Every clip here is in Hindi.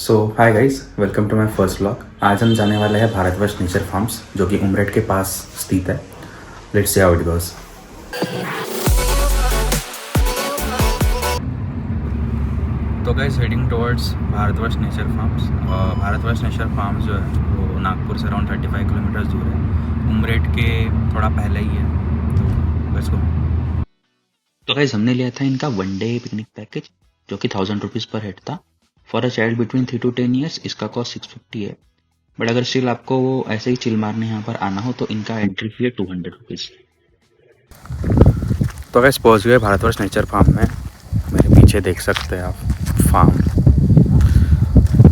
So hi guys, welcome to my first vlog. आज हम जाने वाले हैं भारतवर्ष नेचर फार्म्स, जो कि उमरेड के पास स्थित है। Let's see how it goes. तो guys, heading towards Bharatvarsh nature farms. Bharatvarsh nature farms जो है वो नागपुर से अराउंड 35 किलोमीटर दूर है। उमरेड के थोड़ा पहले ही है, तो लेट्स गो। तो गाइस, हमने लिया था इनका वन डे पिकनिक पैकेज, जो कि 1000 रुपीज़ पर हेड था। For a child between 3 to 10 years इसका कॉस्ट 650 है। बट अगर स्टिल आपको वो ऐसे ही चिल मारने यहाँ पर आना हो तो इनका एंट्री फी है 200 रुपीज़। तो गैस पहुँच गए भारतवर्ष नेचर फार्म में। मेरे पीछे देख सकते हैं आप फार्म।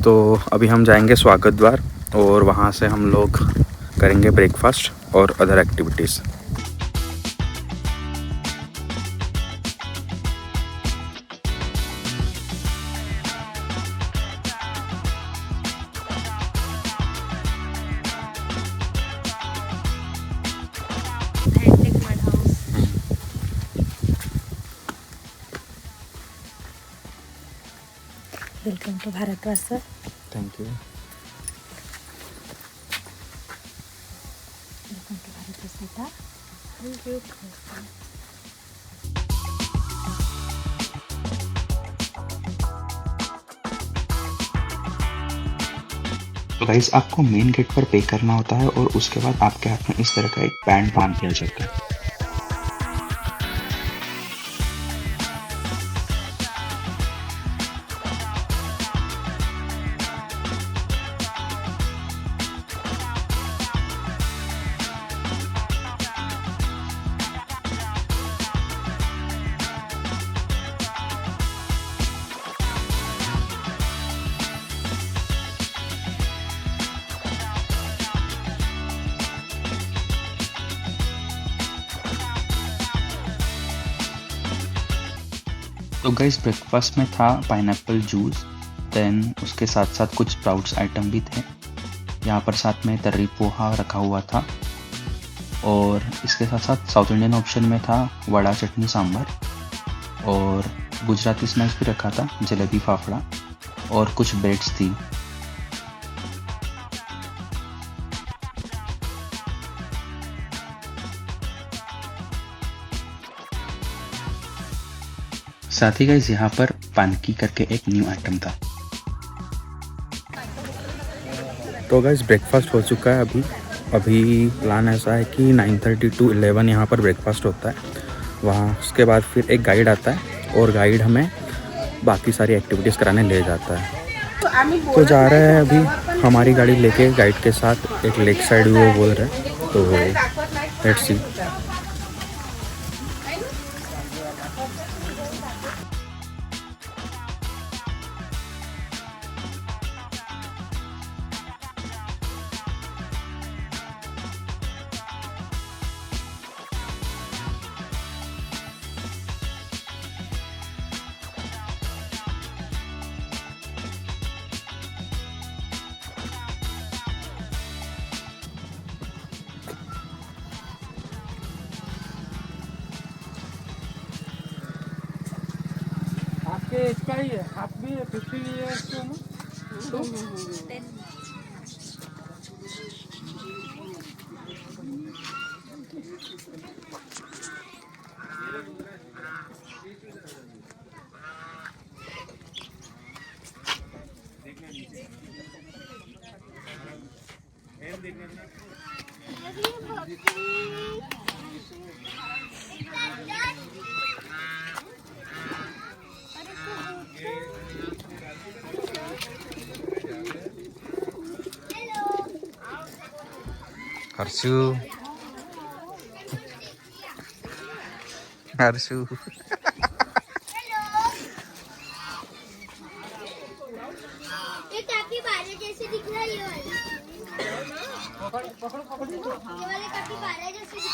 तो अभी हम जाएंगे स्वागत द्वार और वहाँ से हम लोग करेंगे ब्रेकफास्ट और other activities. Welcome to Bharatvarsh sir. Thank you. Welcome to Bharatvarsh बेटा। Thank you. तो गाइस, आपको मेन गेट पर पे करना होता है और उसके बाद आपके हाथ में इस तरह का एक बैंड बांध दिया जाता है। तो गाइस, ब्रेकफास्ट में था पाइनएप्पल जूस, देन उसके साथ साथ कुछ स्प्राउट्स आइटम भी थे। यहाँ पर साथ में तर्री पोहा रखा हुआ था और इसके साथ साथ साउथ इंडियन ऑप्शन में था वड़ा चटनी सांभर और गुजराती स्नैक्स भी रखा था, जलेबी फाफड़ा और कुछ ब्रेड्स थी। साथ ही गाइस, यहाँ पर पानकी करके एक न्यू आइटम था। तो गाइस, ब्रेकफास्ट हो चुका है। अभी प्लान ऐसा है कि 9:30 to 11 यहाँ पर ब्रेकफास्ट होता है। वहाँ उसके बाद फिर एक गाइड आता है और गाइड हमें बाकी सारी एक्टिविटीज़ कराने ले जाता है। तो जा रहे हैं अभी हमारी गाड़ी लेके गाइड के साथ एक लेक साइड व्यू बोल रहे हैं, तो लेट्स सी। इसका ही है, आप भी 15 ईयर्स के हो ना? हर्षु हर्षु ये कैपिबारा जैसे दिख रहा है, ये वाला। ये वाला कैपिबारा जैसे दिख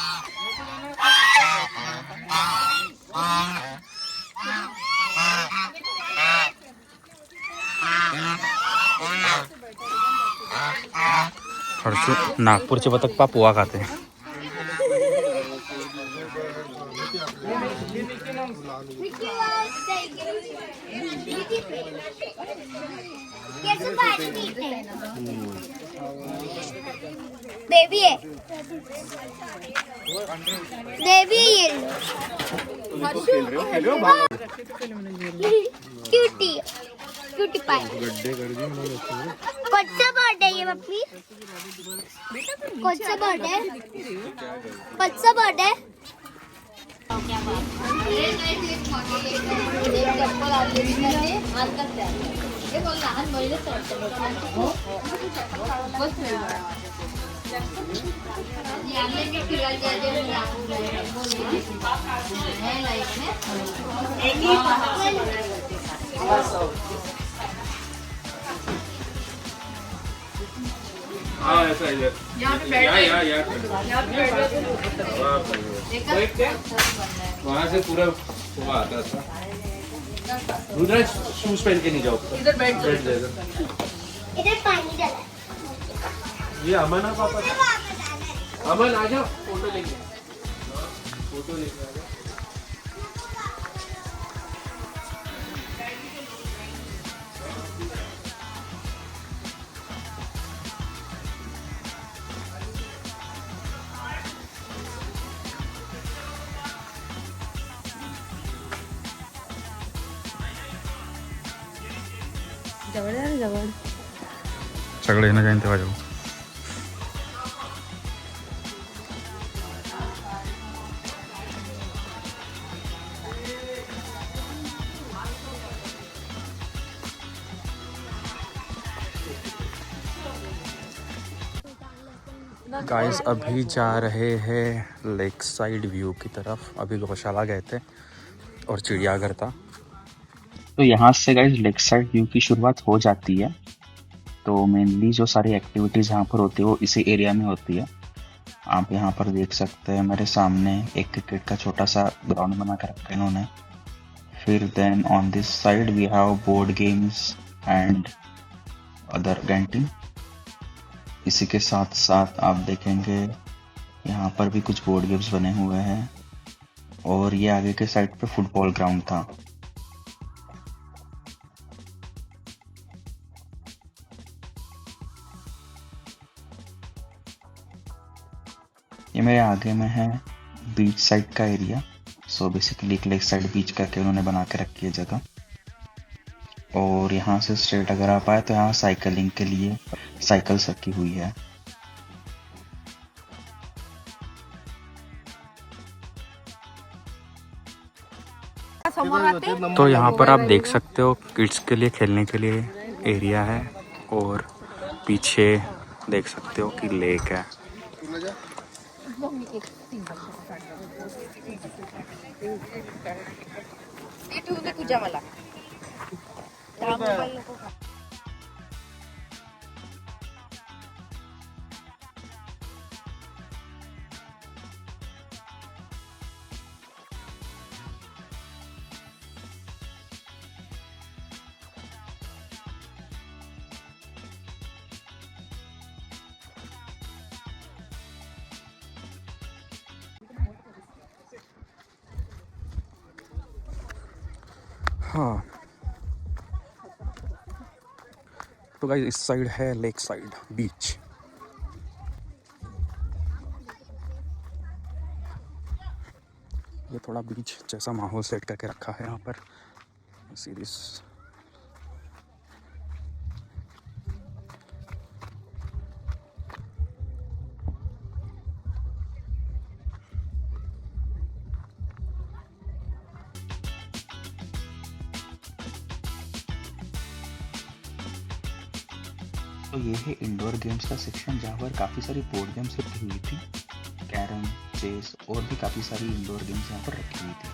हर्षु नागपूरचे बतक पा पोहा खाते हैं। Mickey Mouse, कैसे बाहर दिखते हैं बेबी है ये क्यूटी क्यूटी पाई कौन सा बर्ड है ये पप्पी कौन सा बर्ड है हाँ ऐसा ही है यहाँ वहाँ से पूरा हुआ आता था रुद्राज शूज पहन के नहीं जाओ इधर बैठ जाएगा इधर पानी डाला है। ये अमन है पापा अमन आ जाओ फोटो लेके आ जाओ जवळ आहे ना, जवळ सगळे येणं जाईन तेव्हा जाऊ. गाइस अभी जा रहे हैं लेक साइड व्यू की तरफ. अभी गौशाला गए थे और चिड़ियाघर था. तो यहाँ से गाइस लेक साइड व्यू की शुरुआत हो जाती है. तो मेनली जो सारी एक्टिविटीज़ यहाँ पर होती है वो इसी एरिया में होती है. आप यहाँ पर देख सकते हैं मेरे सामने एक क्रिकेट का छोटा सा ग्राउंड बना कर रखा है इन्होंने. फिर then on this side we have board games and other canteen. इसी के साथ साथ आप देखेंगे यहाँ पर भी कुछ बोर्ड गेम्स बने हुए हैं. और ये आगे के साइड पे फुटबॉल ग्राउंड था. ये मेरे आगे में है बीच साइड का एरिया. सो बेसिकली एक लेक साइड बीच करके उन्होंने बना के रखी है जगह. और यहाँ से स्ट्रेट अगर आप आए तो यहाँ साइकिलिंग के लिए साइकिल्स रखी हुई है. तो यहाँ पर आप देख सकते हो किड्स के लिए खेलने के लिए एरिया है. और पीछे देख सकते हो कि लेक है. हाँ तो गाइस इस साइड है लेक साइड बीच. ये थोड़ा बीच जैसा माहौल सेट करके रखा है यहाँ पर. सीरीज तो ये है इंडोर गेम्स का सेक्शन जहाँ पर काफ़ी सारी बोर्ड गेम्स रखी हुई थी. कैरम, चेस और भी काफ़ी सारी इंडोर गेम्स यहाँ पर रखी हुई थी.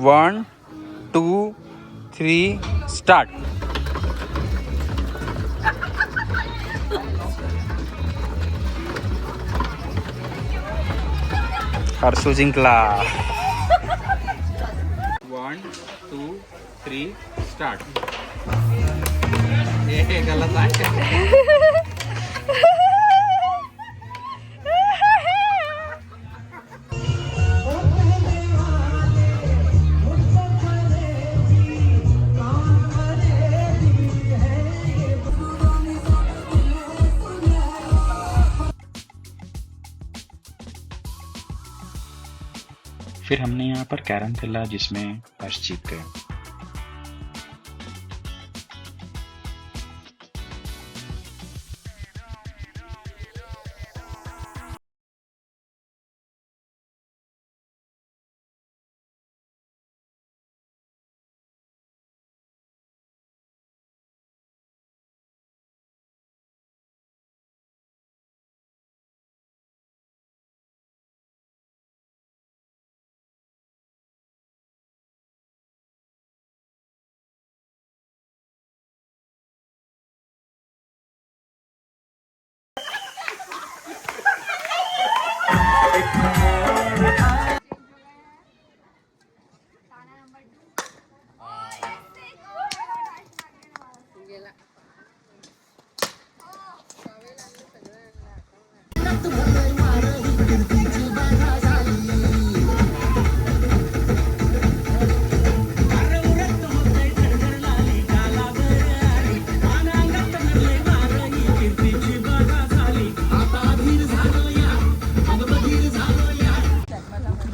One two three start. Harshu जिंकला. 1 2 3 स्टार्ट. ये गलत है. फिर हमने यहाँ पर कैरम खेला जिसमें हर्ष जीत गए।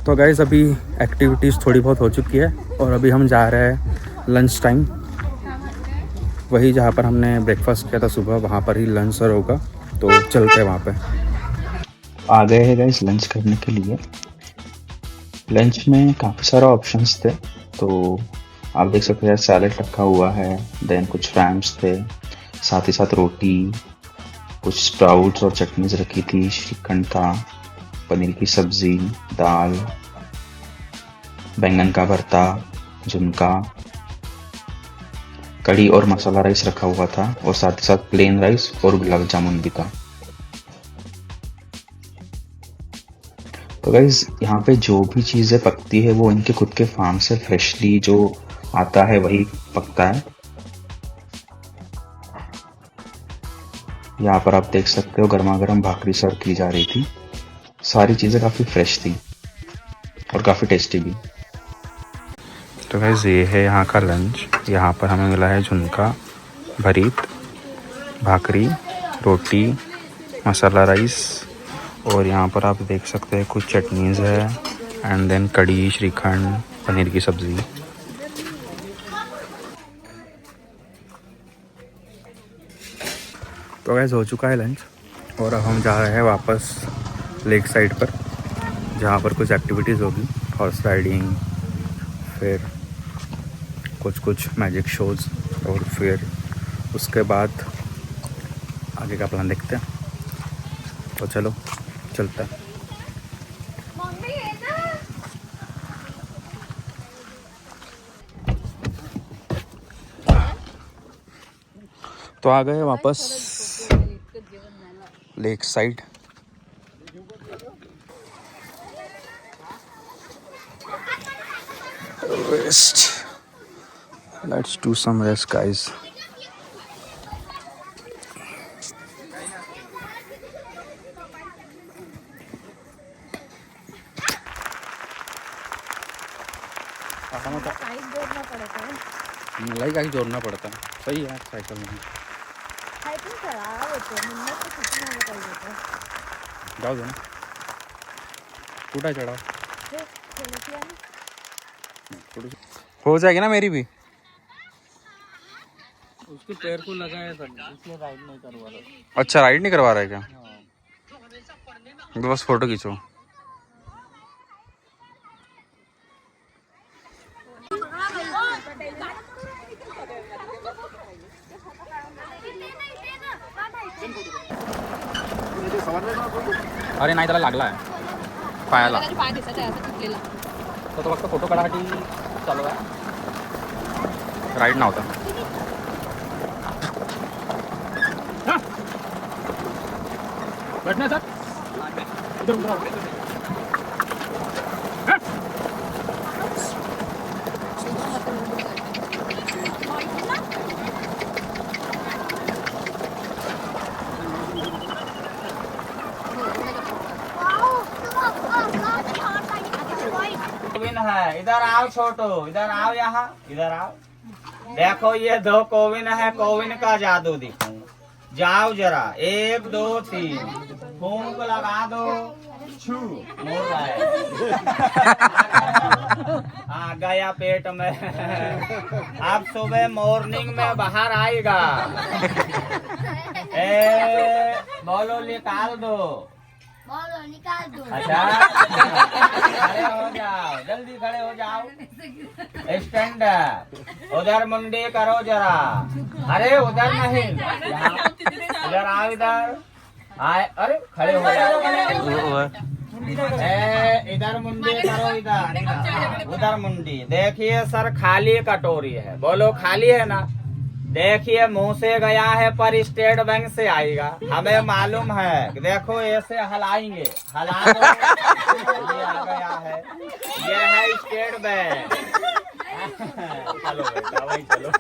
तो गाइस अभी एक्टिविटीज़ थोड़ी बहुत हो चुकी है और अभी हम जा रहे हैं लंच टाइम। वही जहाँ पर हमने ब्रेकफास्ट किया था सुबह, वहाँ पर ही लंच सर होगा, तो चलते हैं वहाँ पे। आ गए हैं गाइस लंच करने के लिए। लंच में काफ़ी सारा ऑप्शंस थे, तो आप देख सकते हैं सैलेड रखा हुआ है, देन कुछ फ्रैम्स थे, साथ ही साथ रोटी, कुछ स्प्राउट्स और चटनीज रखी थी, श्रीखंड था, पनीर की सब्जी, दाल, बैंगन का भरता, झुनका, कढ़ी और मसाला राइस रखा हुआ था और साथ ही साथ प्लेन राइस और गुलाब जामुन भी था। तो गाइस यहाँ पे जो भी चीज़ें पकती है वो इनके खुद के फार्म से फ्रेशली जो आता है वही पकता है। यहाँ पर आप देख सकते हो गर्मा गर्म भाकरी सर्व की जा रही थी। सारी चीज़ें काफ़ी फ्रेश थी और काफ़ी टेस्टी भी। तो गाइस ये है यहाँ का लंच। यहाँ पर हमें मिला है झुनका, भरीत, भाकरी, रोटी, मसाला राइस और यहाँ पर आप देख सकते हैं कुछ चटनीज़ है एंड देन कढ़ी, श्रीखंड, पनीर की सब्ज़ी। तो गाइस हो चुका है लंच और अब हम जा रहे हैं वापस लेक साइड पर, जहाँ पर कुछ एक्टिविटीज़ होगी, हॉर्स राइडिंग, फिर कुछ मैजिक शोज़ और फिर उसके बाद आगे का प्लान देखते हैं। तो चलो चलता है। तो आ गए वापस lake side. Rest. Let's do some rest, guys. मलाई का जोड़ना पड़ता है। सही है साइकिल में। साइकिल खराब होते हैं, मुन्ना तो कितना निकल जाता है। जाओ दो ना, टूटा चढ़ाओ, हो जाएगी ना मेरी भी। उसके पैर को लगा है सर, इसलिए राइड नहीं करवा रहा। अच्छा राइड नहीं करवा रहा है क्या? तो बस फोटो खींचो। अरे नाही त्याला लागला आहे पायाला, तो फक्त फोटो काढासाठी चालू आहे, राईड नव्हता। बैठना सर, कोविन है, इधर आओ छोटो, इधर आओ, यहाँ इधर आओ। देखो ये 2 कोविन है, कोविन का जादू दिखाऊं। जाओ जरा, 1 2 3 फूंक लगा दो, छू मोर रहा है। आ गया पेट में। अब सुबह मॉर्निंग में बाहर आएगा। ए बोलो निकाल दो। बोलो निकाल दो। अच्छा खड़े हो जाओ, जल्दी खड़े हो जाओ। Stand up. उधर मुंडी करो जरा। अरे उधर नहीं, यहाँ। इधर आओ, इधर आए। अरे खड़े हो जाओ। इधर मुंडी करो, इधर उधर मुंडी। देखिए सर खाली कटोरी है, बोलो खाली है ना। देखिए मुंह से गया है पर स्टेट बैंक से आएगा, हमें मालूम है। देखो ऐसे हलाएंगे, हला दो। ये आ गया है, ये है स्टेट बैंक। चलो बेटा वही चलो।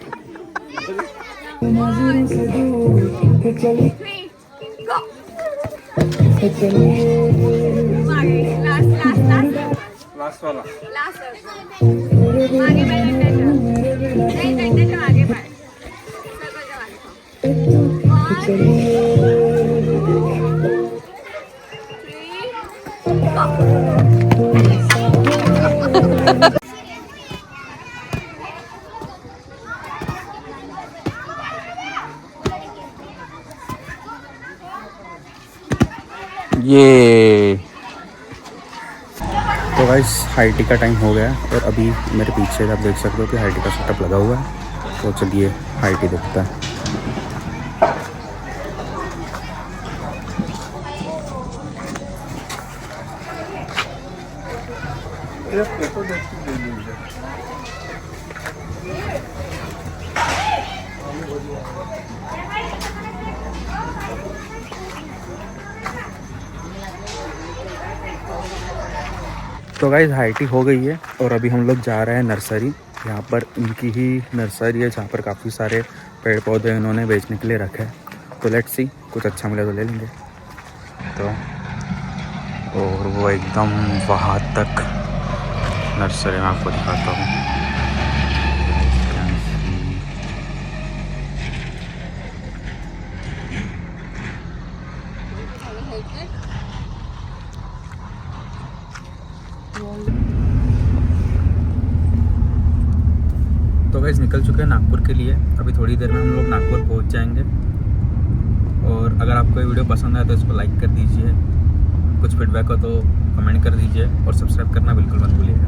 लास्ट वाला ये तो गाइस हाई टी का टाइम हो गया और अभी मेरे पीछे आप देख सकते हो कि हाई टी का सेटअप लगा हुआ है। तो चलिए हाई टी देखता है। तो गाइस हाई टी हो गई है और अभी हम लोग जा रहे हैं नर्सरी। यहाँ पर इनकी ही नर्सरी है जहाँ पर काफ़ी सारे पेड़ पौधे इन्होंने बेचने के लिए रखे हैं। तो लेट्स सी, कुछ अच्छा मिले तो ले लेंगे। तो और वो एकदम वहाँ तक नर्सरी में आपको दिखाता हूँ। तो गाइस निकल चुके हैं नागपुर के लिए। अभी थोड़ी देर में हम लोग नागपुर पहुंच जाएंगे। और अगर आपको ये वीडियो पसंद आए तो इसको लाइक कर दीजिए, कुछ फीडबैक हो तो कमेंट कर दीजिए और सब्सक्राइब करना बिल्कुल मत भूलिएगा।